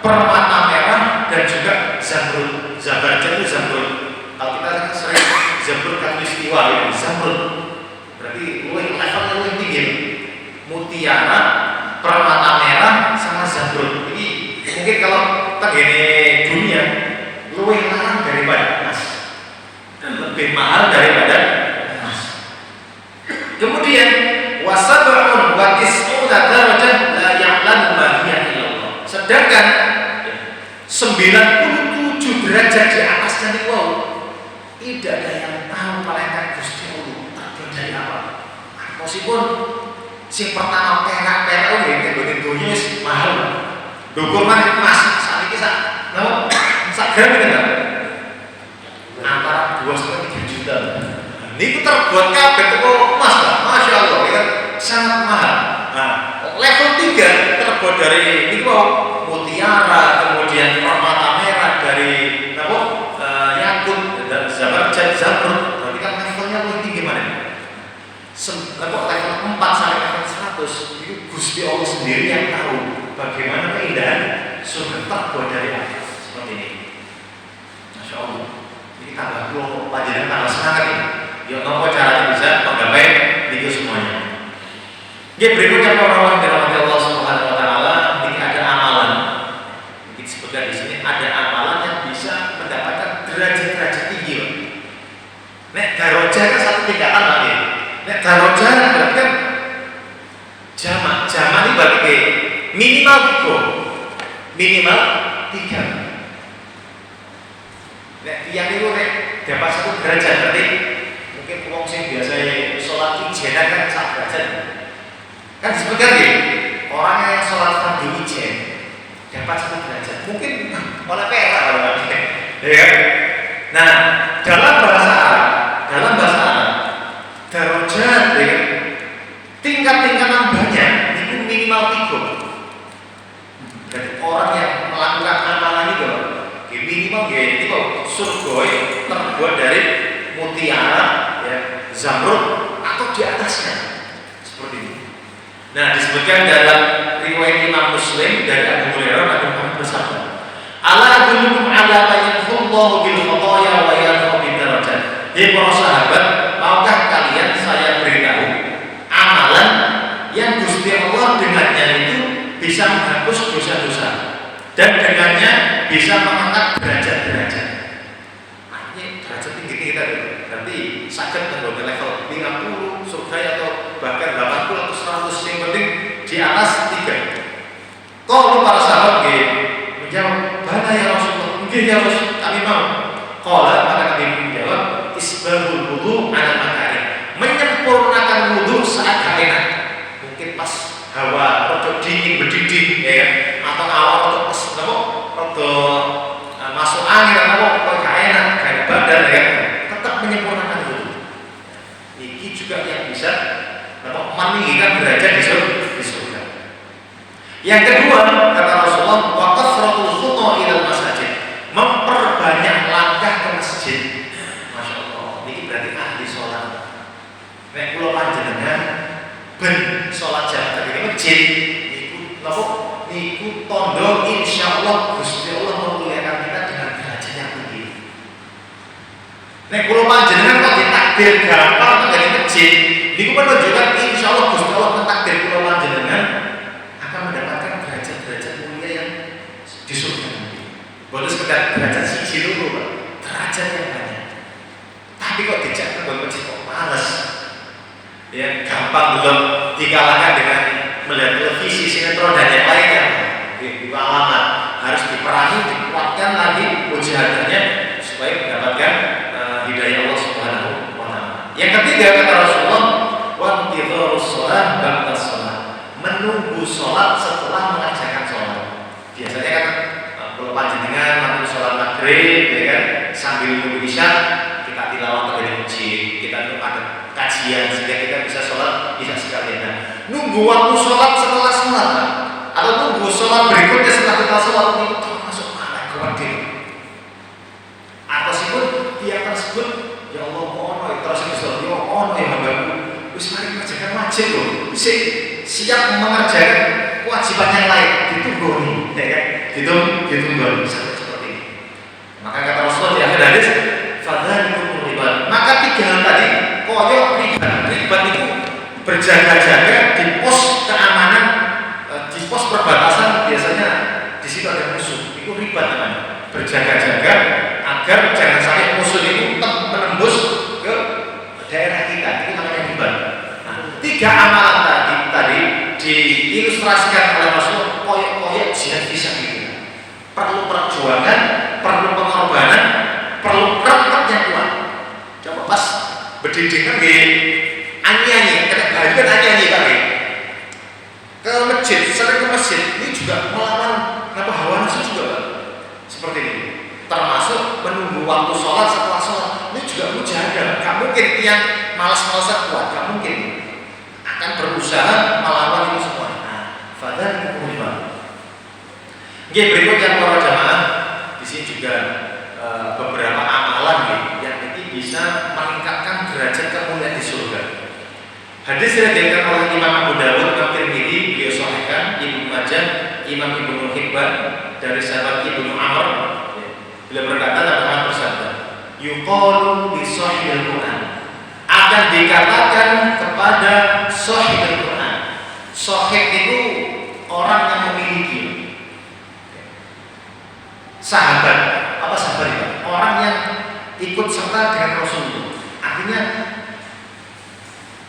permata merah, dan juga zamrud. Zabarjad itu zamrud. Kalau kita sering zamrud katulistiwa ya, zamrud. Berarti levelnya lebih tinggi. Mutiara, permata merah, sama zamrud. Jadi mungkin kalau tegene dunia lebih larang daripada emas dan lebih mahal daripada emas. Kemudian wasab'un wa tis'una darajah la ya'lamu ma hiya illallah. Sedangkan 97 derajat di atasnya itu tidak ada yang tahu malaikat Gusti Allah terbuat dari apa. Meskipun si pertama perak-perak itu dunia mahal. Dokumen emas saat ini sak gram itu kan antara 2,3 juta. Ini terbuat kabeh teko emas, Pak. Masya Allah, ya kan sangat mahal. Nah, level 3 terbuat dari itu mutiara, kemudian permata merah dari yakut dan zabarjad, zamrud. Berarti kan levelnya lebih tinggi mana? Level 4 sampai level 100 itu Gusti Allah sendiri yang tahu bagaimana keindahan surga terbuat dari apa. Seperti ini. Masya Allah. Ini tambah kelompok pelajaran tambah semangat ini. Ya, nopo caranya bisa menggapai itu semuanya. Ya, berikutnya orang-orang dirahmati Allah Subhanahu Wa Taala, ini ada amalan. Kita sebutkan di sini ada amalan yang bisa mendapatkan derajat-derajat tinggi. Nek darajah kan satu tingkatan lagi. Nek darajah berarti kan jama ini bagi minimal 3. Nek yang itu nek dapat 1 derajat berarti mungkin wong sing biasa sholat ijenan kan 1 derajat. Kan disebutkan ya, orang yang sholat fardu ijen dapat 1 derajat. Mungkin oleh perak kalau ya. Nah, dalam bahasa Arab, darajat ya, tingkat-tingkatan banyak itu minimal 3. Jadi orang yang melakukan amalan itu minimal itu surga terbuat dari mutiara, ya, zamrud atau di atasnya seperti ini. Nah, disebutkan dalam riwayat Imam Muslim dari Abu Hurairah, Nabi Muhammad bersabda, "Ala adullukum ala ma yadhullahu bil khataaya wa yarfa'u bid darajat." Hei para sahabat, maukah kalian saya beritahu amalan yang Gusti Allah dengannya itu bisa menghapus dosa-dosa dan dengannya bisa mengangkat derajat-derajat. Artinya derajat tinggi kita berarti sakit mencapai level 50 surga atau bahkan 80 atau 100, yang penting di atas 3. Kalau para sahabat menjawab, "Bana ya Rasulullah." Mungkin ya Rasul, kami mau. Qala, maka Nabi menjawab, "Isbahul wudu 'ala makarim." hawa rada dingin mendidih ya kan, atau awak rada masuk angin atau kok gak enak kayak badan ya kan, tetap menyempurnakan itu. Ini juga yang bisa meninggikan derajat di surga. Yang kedua kata Rasulullah, wa kasratul khuta ilal masajid, memperbanyak langkah ke masjid. Masya Allah, ini berarti ahli sholat. Nek kula panjenengan ben sholat jamaah di masjid, niku tondo insyaallah Gusti Allah memuliakan kita dengan derajat yang tinggi. Nek kula panjenengan kok ditakdir gampang dari masjid, niku menunjukkan insyaallah Gusti Allah mentakdir kula panjenengan akan mendapatkan derajat-derajat mulia yang di surga nanti. Boten sekedar derajat siji loro, Pak. Derajat yang banyak. Tapi kok dijak nang masjid kok males. Ya, gampang belum dikalahkan dengan melihat televisi, sinetron dan yang lainnya. Di alamat harus diperangi, dikuatkan lagi ujiannya supaya mendapatkan hidayah Allah Subhanahu wa taala. Yang ketiga kata Rasulullah, wa intidharus shalah ba'da shalah, menunggu sholat setelah mengerjakan sholat. Biasanya kan kalau panjenengan waktu sholat maghrib ya kan, sambil nunggu isya kita tilawah dari masjid, kita ada kajian sehingga kita bisa sholat isya sekalian. Nah, nunggu waktu sholat setelah sholat atau nunggu sholat berikutnya setelah kita sholat itu termasuk mana kewajiban. Atas itu dia tersebut ya Allah mohon terus sholat ya mohon ya hambaku wis mari mengerjakan wajib loh, siap mengerjakan kewajiban yang lain ditunggoni ya kan, ditunggoni seperti ini. Maka kata Rasulullah di akhir hadis fadzalikum riba, maka tiga hal tadi koyo riba itu berjaga-jaga di pos keamanan, di pos perbatasan biasanya di situ ada musuh, itu riba namanya. Berjaga-jaga agar jangan sampai musuh itu menembus ke daerah kita, itu namanya riba. Nah, tiga amalan tadi diilustrasikan oleh Rasulullah koyok jihad fisabilillah. Perlu perjuangan, perlu pengorbanan, perlu praktek yang kuat. Coba pas berdiri kan anyi-anyi, kena baju kan anyi-anyi kan ke masjid, sering ke masjid ini juga melawan hawa nafsu juga Pak. Seperti ini, termasuk menunggu waktu sholat setelah sholat ini juga mujahadah. Gak mungkin yang malas-malasan kuat, gak mungkin, akan berusaha melawan itu semua. Nah, fadzalikum riba. Oke, berikutnya para jamaah di sini juga beberapa amalan yang ini bisa meningkatkan derajat kemuliaan di surga. Hadis yang diriwayatkan oleh Imam Abu Dawud, Imam Tirmidzi, beliau sahihkan, Ibnu Majah, Imam Ibnu Hibban dari sahabat Ibnu Amr. Beliau berkata dalam bersabda, yuqalu li sahibil Quran, akan dikatakan kepada sahibul Quran. Sahib itu orang yang memiliki. Sahabat, apa sahabat itu? Orang yang ikut serta dengan Rasulullah. Artinya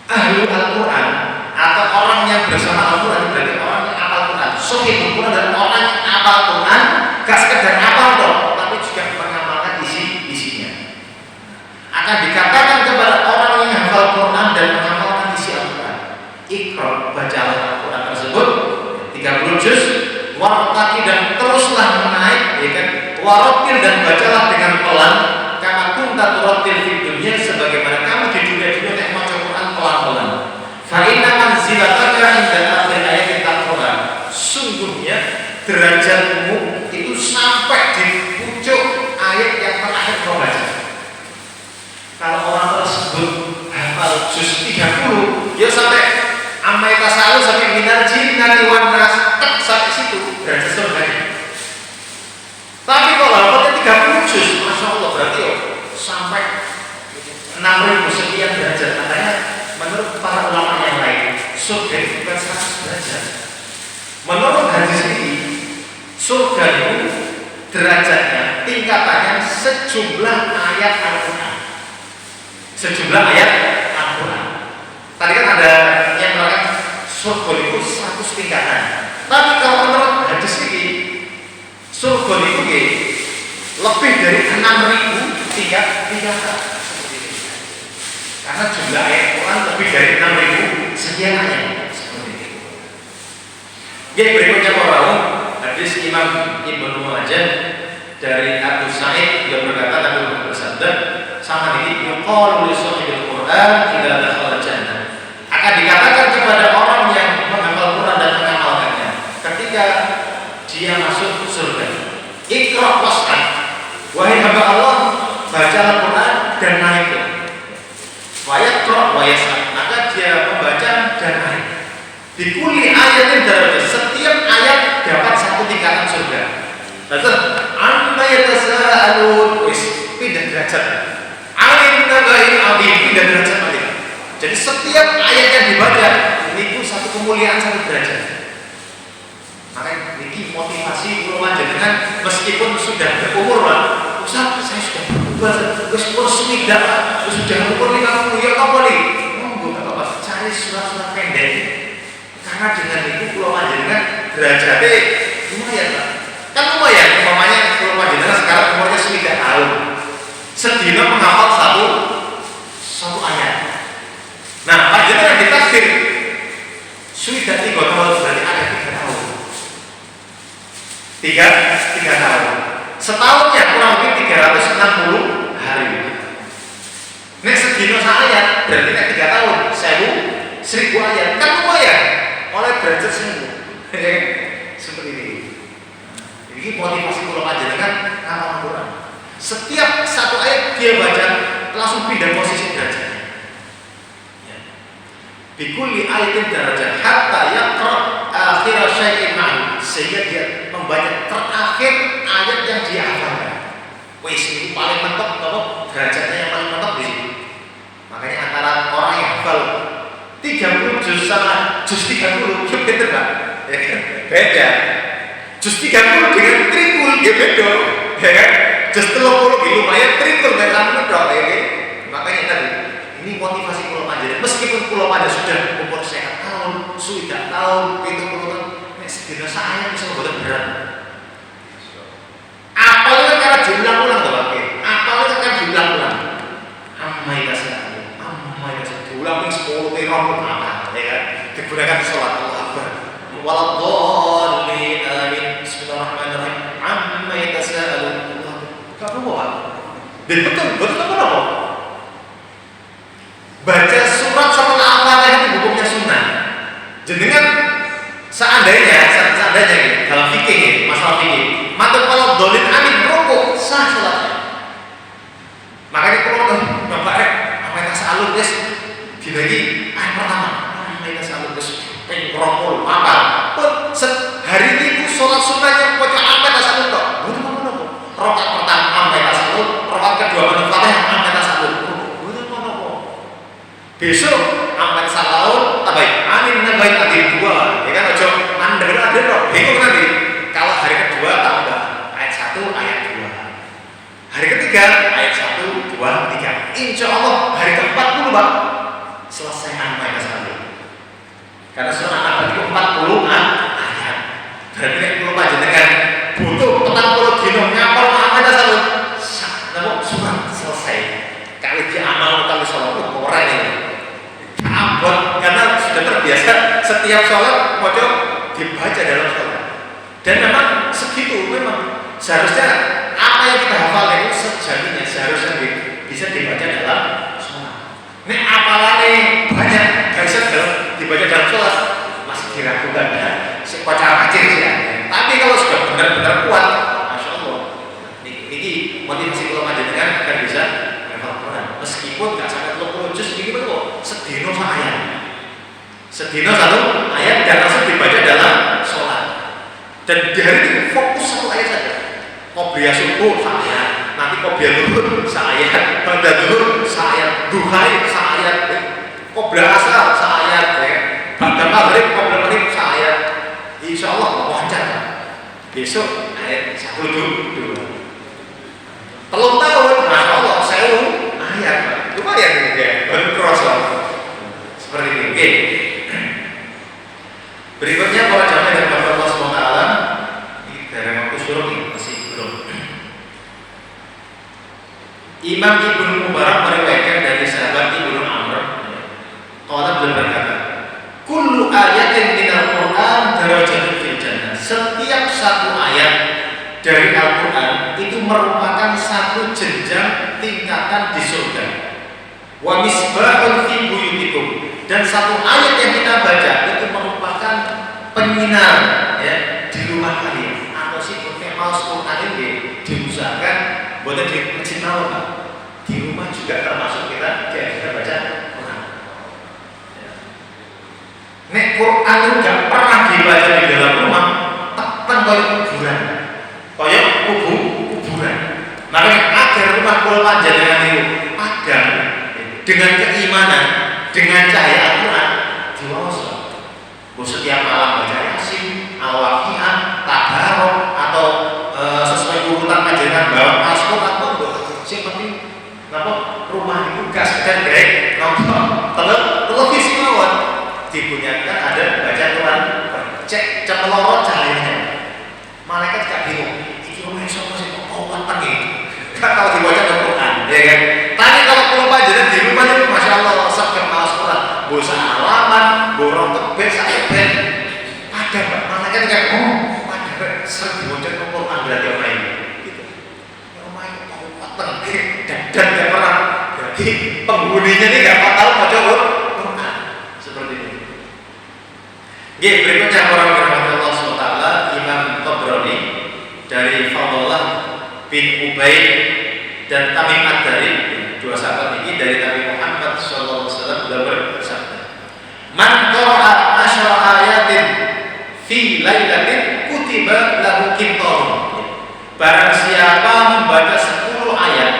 ahli Al-Quran atau orang yang bersama Al-Quran berarti orang yang hafal Quran. Sahibul Quran adalah orang yang hafal Quran, gak sekedar hafal dong, tapi juga mengamalkan isinya. Akan dikatakan kepada orang yang hafal Quran dan mengamalkan isi Al-Quran, Iqra, bacalah Al-Quran tersebut 30 juz, wartaqi dan teruslah menaik, ya kan? Warattil dan bacalah dengan pelan, kama kunta turattil fid dunya, sebagaimana kamu di dunia yang baca Quran pelan-pelan. Fa inna manzilataka inda akhir ayat Al-Quran, sungguhnya derajatmu itu sampai di pucuk ayat yang terakhir kau baca. Kalau orang tersebut hafal juz 30, ya sampai amma tasalu sampai minal jinnati wan nas, sampai situ derajat surganya. Tapi kalau hafalnya 30 juz, masya Allah, berarti sampai 6.000 sekian derajat. Makanya menurut para ulama yang lain, surga itu bukan 100 derajat. Menurut hadis ini, surga itu derajatnya, tingkatannya sejumlah ayat Al-Quran. Sejumlah ayat Al-Quran. Tadi kan ada yang mengatakan surga itu 100 tingkatan. Tapi kalau menurut hadis ini, surga itu lebih dari 6.000 tingkatan. Karena jumlah ayat Quran lebih dari 6.000 sekian ayat. Seperti itu. Berikutnya mau hadis Imam Ibnu Majah dari Abu Sa'id yang berkata Nabi Muhammad bersabda, sama ini yuqalu li sahibil Quran idza dakhala jannah. Akan dikatakan kepada orang yang menghafal Quran dan mengamalkannya ketika dia masuk surga. Iqra was'al. Wahai hamba Allah, baca Al-Qur'an dan naik. Wa yaqra wa yas'al. Maka dia membaca dan naik. Di kulli ayatin darajat, setiap ayat dapat satu tingkatan surga. Betul? Amma yatasaalun, wis pindah derajat. Alim nabain azim, pindah derajat lagi. Jadi setiap ayat yang dibaca itu satu kemuliaan, satu derajat. Makanya ini motivasi kula panjenengan meskipun sudah berumur lah. Ustaz, saya sudah berumur, wis umur 9, sudah umur 50, ya apa nih? Monggo Bapak cari surat-surat pendek. Karena dengan itu pulau panjenengan derajatnya lumayan Pak. Kan lumayan, umpamanya pulau panjenengan sekarang umurnya 9 tahun. Sedina menghafal satu ayat. Nah, panjenengan ditakdir sudah 3 tahun, berarti ada 3 tahun. 3 tahun. Setahunnya kurang lebih 360 hari. Nek sedina ayat berarti nek 3 tahun 1000 ayat. Kan lumayan. Oleh derajat sembuh. Seperti ini. Ini motivasi kalau panjenengan ngamal Quran. Setiap satu ayat dia baca langsung pindah posisi derajatnya. Ya. Bikulli ayatin derajat hatta yaqra akhir syai'in ma'lum, sehingga dia membaca terakhir ayat yang dia hafalkan. Wis ini paling mentok apa? Derajatnya yang paling mentok di sini. Makanya antara orang yang hafal 30 juz sama juz 30 itu beda Pak. Ya kan? Beda. Juz 30 dengan trikul ya beda. Ya kan? Juz 30 lumayan trikul nek kamu tok ya kan. Makanya tadi ini motivasi kula panjenengan meskipun kula panjenengan sudah umur 50 tahun, sudah tahun, 70 tahun, nek sedina saya bisa mboten berat. Apalagi karena diulang-ulang to Pak. Apalagi kan diulang-ulang. Amma diulang 10 terong apa ya kan digunakan sholat Allah Akbar waladhdallin amin bismillahirrahmanirrahim amma yatasaalun gak apa-apa dan betul apa baca surat sama Al-Fatihah itu hukumnya sunnah jenengan seandainya dalam fikih masalah fikih matur waladhdallin amin rukuk sah sholatnya makanya kalau bapak amma yatasaalun guys lagi ayat pertama mereka selalu pengrokol apa pun hari ini sholat sunnahnya baca apa tasawuf kok butuh apa rokat pertama sampai tasawuf rokat kedua menurut Fatihah sampai tasawuf butuh apa besok sampai tasawuf tabaik amin nabaik tadi 2 ya kan ojo mandek ada kok bingung nanti kalau hari kedua tambah ayat 1 ayat 2 hari ketiga ayat 1 2 3 insya Allah hari ke-40 Pak selesai sampai ke sana. Karena surat Al-Fatihah itu 40 ayat. Berarti nek kula panjenengan butuh 40 dina ngapal sampai ke sana. Napa surat selesai. Kali diamal kali salat ora ini. Abot karena sudah terbiasa setiap salat maca dibaca dalam salat. Dan memang segitu memang seharusnya apa yang kita hafal itu sejatinya seharusnya bisa dibaca dalam nek apalane banyak bisa dibaca dalam sholat masih diragukan ya sekocar kacir sih ya. Tapi kalau sudah benar-benar kuat Masya Allah ini motivasi kalau panjenengan agar bisa menghafal Quran meskipun gak sampai 30 juz ini betul sedino satu ayat dan langsung dibaca dalam sholat dan di hari ini fokus satu ayat saja qobliyah subuh saya nanti qobliyah zuhur saya ba'da zuhur saya duhai saya qobliyah asar saya ba'da maghrib qobliyah maghrib saya insyaallah lancar besok ayat 1 2 telung tahun Masya Allah 1000 ayat lumayan ya baru kerasa seperti ini okay. Berikutnya para jamaah dari Allah SWT ini dari waktu suruh ini masih belum. Imam Ibnu Mubarak meriwayatkan dari sahabat Ibnu Amr qala beliau berkata kullu ayatin minal Qur'an darajatun fil setiap satu ayat dari Al-Quran itu merupakan satu jenjang tingkatan di surga. Wa misbahun fi buyutikum, dan satu ayat yang kita baca itu merupakan penyinar ya di rumah kalian. Atau sih pakai mouse Quran ini diusahakan buat di masjid Pak. Di rumah juga termasuk kita baca Quran. Nek Quran itu gak pernah dibaca di dalam rumah, tekan kayak kuburan, kayak kuburan. Makanya agar rumah kula panjenengan itu padam dengan keimanan, dengan cahaya Al-Quran, diwaos. Setiap malam baca Yasin, Al-Waqiah, Tabarok, atau sesuai urutan panjenengan bawa masuk atau sing penting napa rumah itu gak sekedar grek nonton televisi mawon, dibunyakan ada baca Quran, cek cepelorot cahayanya. Malaikat gak bingung, iki rumah sapa sing kok kuwatan iki. Gak tahu dibaca Al-Quran, ya kan? Tapi kalau perlu panjenengan di rumah itu masya Allah saged maos Quran, bosa halaman, borong tebet sak ben. Ada Pak, malaikat kan pada sering dibaca Al-Quran berarti orang ini. Gitu. Ya omah itu kuwatan, dan gak pernah. Jadi penghuninya ini gak tahu baca Quran seperti ini. Nggih, berikutnya orang firman Allah SWT, Imam Tabrani dari Fadlallah bin Ubaid dan Tamim Ad-Dari, dua sahabat ini dari Nabi Muhammad SAW beliau bersabda, "Man qara'a 10 ayatin fi lailatin kutiba lahu qintar." Barang siapa membaca 10 ayat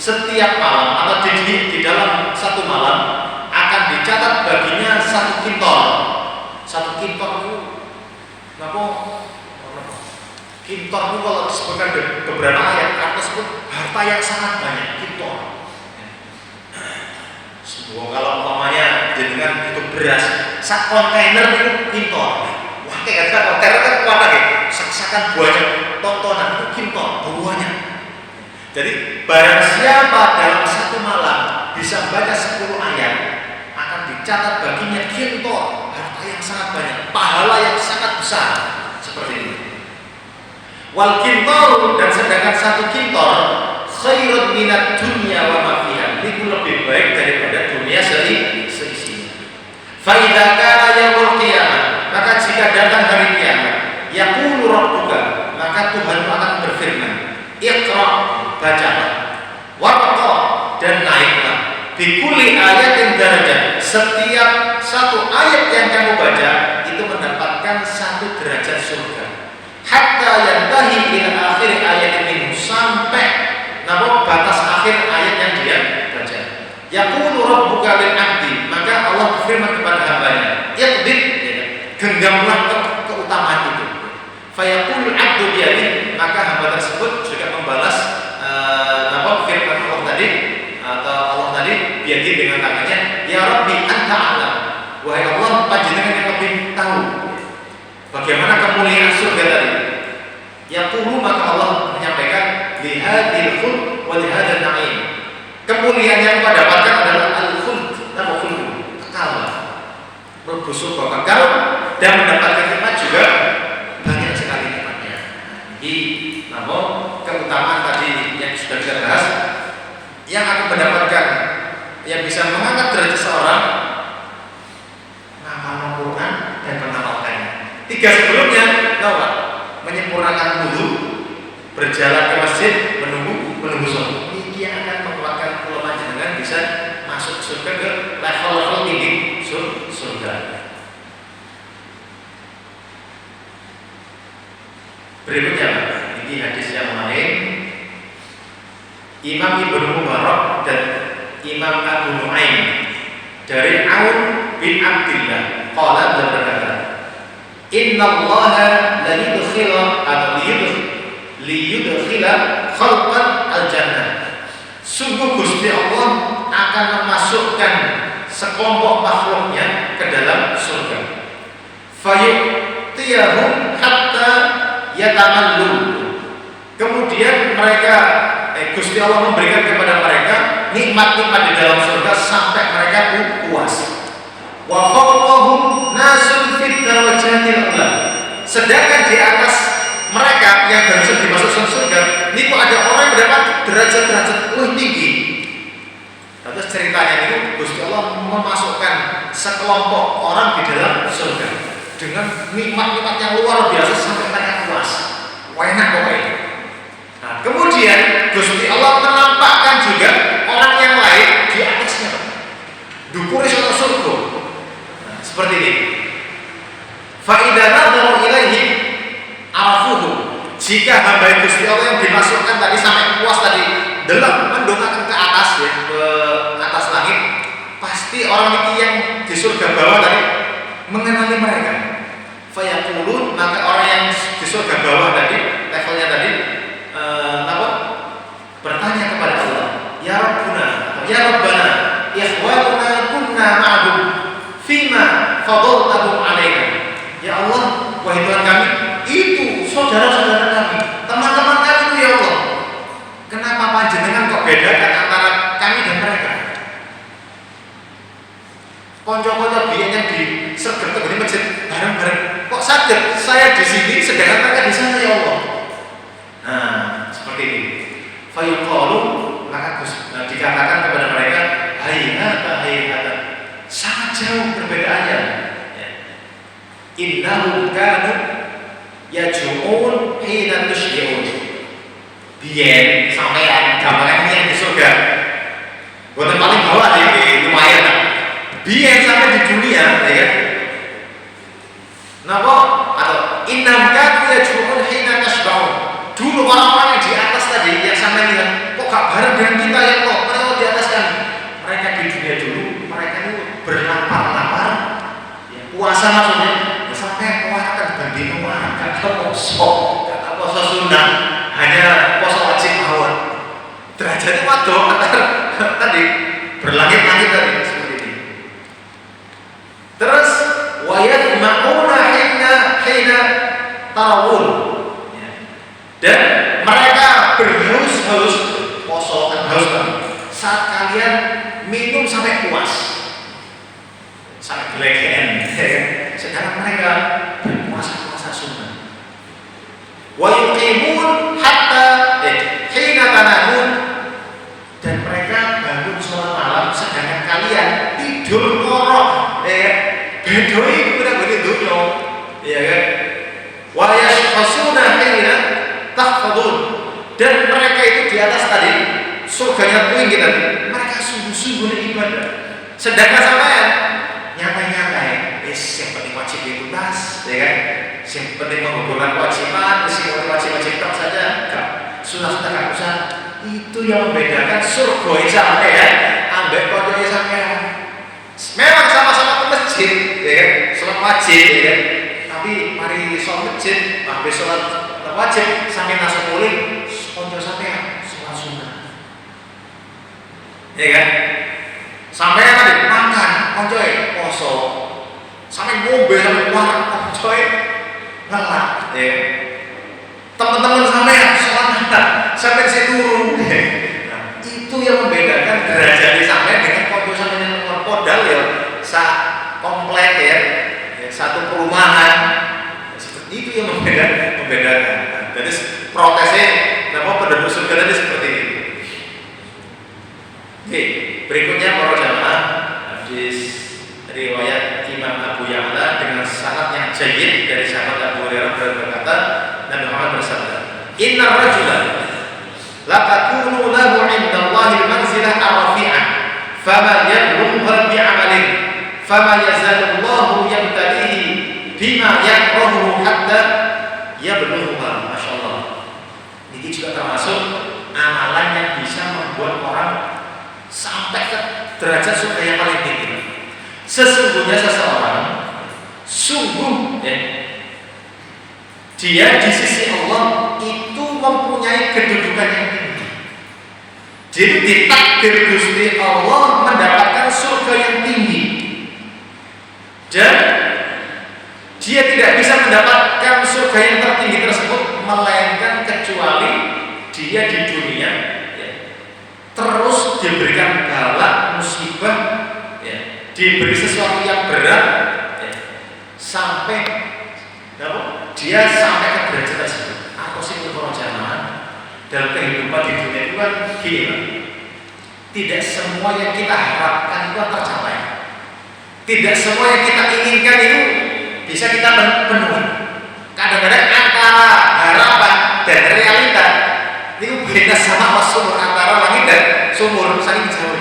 setiap malam atau di dalam satu malam, akan dicatat baginya 1 qintar. 1 qintar itu napa? Qintar itu kalau disebutkan beberapa ayat tersebut harta yang sangat banyak. Qintar. Sebuah kalau umpamanya dengan itu beras, sak kontainer itu qintar. Wah, kayak kontainer kan kuat lagi. Saksakan buahnya tontonan itu qintar buahnya. Jadi barang siapa dalam satu malam bisa baca 10 ayat, akan dicatat baginya qintar, harta yang sangat banyak, pahala yang sangat besar. Seperti ini. Wal qintar, dan sedangkan 1 qintar khairun minad dunya wa ma fiha, itu lebih baik daripada dunia seisinya. Fa idza kana yaumul qiyamah, maka jika datang hari kiamat, yaqulu rabbuka, maka Tuhan akan berfirman, iqra, bacalah, warqa, dan naiklah, bi kulli ayatin darajah, setiap satu ayat yang kamu baca itu mendapatkan 1 derajat surga. Hatta yantahi ila akhir ayat ini, sampai namun batas akhir ayat yang dia baca. Yaqulu rabbuka lil 'abdi, maka Allah berfirman kepada hambanya, iqbid, genggamlah keutamaan itu. Fayaqulu 'abdu biyadi, maka hamba tersebut juga membalas firman Allah tadi, atau Allah tadi biyadi dengan tangannya, ya Rabbi anta a'lam, wahai Allah panjenengan yang lebih tahu bagaimana kemuliaan surga tadi. Yaqulu, maka Allah menyampaikan, lihadil khuld wa lihadil na'im, kemuliaan yang kau dapatkan adalah al-khuld, nama khuld, kekal, mlebu surga kekal, dan mendapatkan nikmat juga banyak sekali nikmatnya. Jadi namun keutamaan tadi yang sudah kita bahas, yang akan mendapatkan, yang bisa mengangkat derajat seorang, menghafal Al-Quran dan mengamalkannya. 3 sebelumnya, tahu Pak? Menyempurnakan wudu, berjalan ke masjid, menunggu sholat. Ini yang akan menguatkan pulau panjenengan bisa masuk surga ke level-level tinggi surga. Berikutnya, ini hadis yang lain. Imam Ibnu Mubarak dan Imam Abu Nu'aim dari Aun bin Abdillah qala, beliau berkata, innallaha la yudkhila atau liyudkhila khalqan al-jannah, sungguh Gusti Allah akan memasukkan sekelompok makhluknya ke dalam surga. Fayu'tiyahum hatta yatamallu, kemudian mereka Gusti Allah memberikan kepada mereka nikmat-nikmat di dalam surga sampai mereka puas. Wa fawqahum nasun fit darajatil ula, Sedangkan di atas mereka yang harusnya dimasukkan surga, ini kok ada orang yang mendapat derajat-derajat lebih tinggi. Terus ceritanya itu Gusti Allah memasukkan sekelompok orang di dalam surga dengan nikmat-nikmat yang luar biasa sampai mereka puas. Enak pokoknya. Nah, kemudian Gusti Allah menampakkan juga orang yang lain di atasnya. Dukuri suatu surga. Nah, seperti ini. Fa idza nadharu ilaihim arafuhu. Jika hamba Gusti Allah yang dimasukkan tadi sampai puas tadi dalam mendongakkan ke atas ya, ke atas langit, pasti orang itu yang di surga bawah tadi mengenali mereka. Fayaqulun, maka orang yang di surga bawah tadi, levelnya tadi bertanya kepada Allah, ya Rabbuna, ya Rabbana, ikhwanuna kunna ma'hum fima fadaltahum alaina. Ya Allah, wahai Tuhan kami, itu saudara-saudara kami, teman-teman kami itu ya Allah. Kenapa panjenengan kok bedakan antara kami dan mereka? Konco-konco biyen yang di sergap di masjid bareng-bareng. Kok sakit saya di sini sedangkan mereka di sana ya Allah. Nah, seperti ini. Fayuqalu, maka dikatakan kepada mereka, hayhata, sangat jauh perbedaannya. Innahum kanu yaj'un hina tusyri'un. Biyen sampean gambaran yang di surga. Boten paling bawah iki lumayan. Biyen sampai di dunia ya. Napa? Atau innahum kanu yaj'un hina tasbahun. Dulu orang-orang yang di atas tadi yang sampai lihat, kok gak bareng dengan kita ya kok? Mereka di atas kan. Mereka di dunia dulu, mereka itu berlapar-lapar. Ya, puasa maksudnya. Sampai kuatkan banding rumah, gak poso sunnah, hanya poso wajib mawon. Derajatnya waduh tadi berlangit-langit tadi seperti ini. Terus wayat ma'una hina tarawun, dan mereka berhaus-haus poso kan haus saat kalian minum sampai puas, sampai gelegean. Sedangkan mereka berpuasa sunnah. Wa yuqimun hatta hina tanamun, dan mereka bangun sholat malam sedangkan kalian tidur ngorok bedoi udah begitu dong. Iya kan? Wa yashfasuna hina tahfadun, dan mereka itu di atas tadi surganya tinggi tadi. Mereka sungguh-sungguh ibadah. Sedangkan sampean nyantai-nyantai, yang penting wajib dituntas, ya kan? Yang penting menggugurkan kewajiban, yang wajib-wajib tak saja, sunnah-sunnah gak usah. Itu yang membedakan surga sampai ya, ambek kodenya sampai. Memang sama-sama ke masjid, ya kan? Sholat wajib, ya kan? Tapi mari sholat masjid, habis sholat wajib sampai langsung mulai, konco sampai sholat sunnah, ya kan? Sampai tadi makan, koncoy poso, sampai ngombe sampai warung, koncoy ngelak, ya. Teman-teman sampai sholat sampai situ, nah, itu yang membedakan derajat sampai dengan konco sampai yang modal ya, komplek ya, satu perumahan, seperti itu yang membedakan. Nah, jadi protesnya, nama penduduk surga tadi seperti ini. Oke, berikutnya para jamaah, hadis riwayat Imam Abu Ya'la dengan sanad yang jayyid dari sahabat Abu Hurairah berkata, Nabi Muhammad bersabda, "Inna rajulan la takunu lahu 'inda Allahi manzilah ar-rafi'ah, fama yablughuha bi'amalin, fama yazalu Allahu yabtalihi bima yakrahu hatta yablughuha." Masyaallah. Ini juga termasuk amalan yang bisa membuat orang sampai ke derajat surga yang paling tinggi. Sesungguhnya seseorang sungguh dia di sisi Allah itu mempunyai kedudukan yang tinggi. Jadi ditakdir Gusti Allah mendapatkan surga yang tinggi, dan dia tidak bisa mendapatkan surga yang tertinggi tersebut melainkan kecuali dia di dunia terus diberikan bala musibah, diberi sesuatu yang berat, sampai dia sampai ke derajat tersebut. Apa sih para jamaah dalam kehidupan di dunia itu kan gini Pak. Tidak semua yang kita harapkan itu tercapai. Tidak semua yang kita inginkan itu bisa kita penuhi. Kadang-kadang antara harapan dan realita itu beda sama sumur, antara langit dan sumur saling jauh.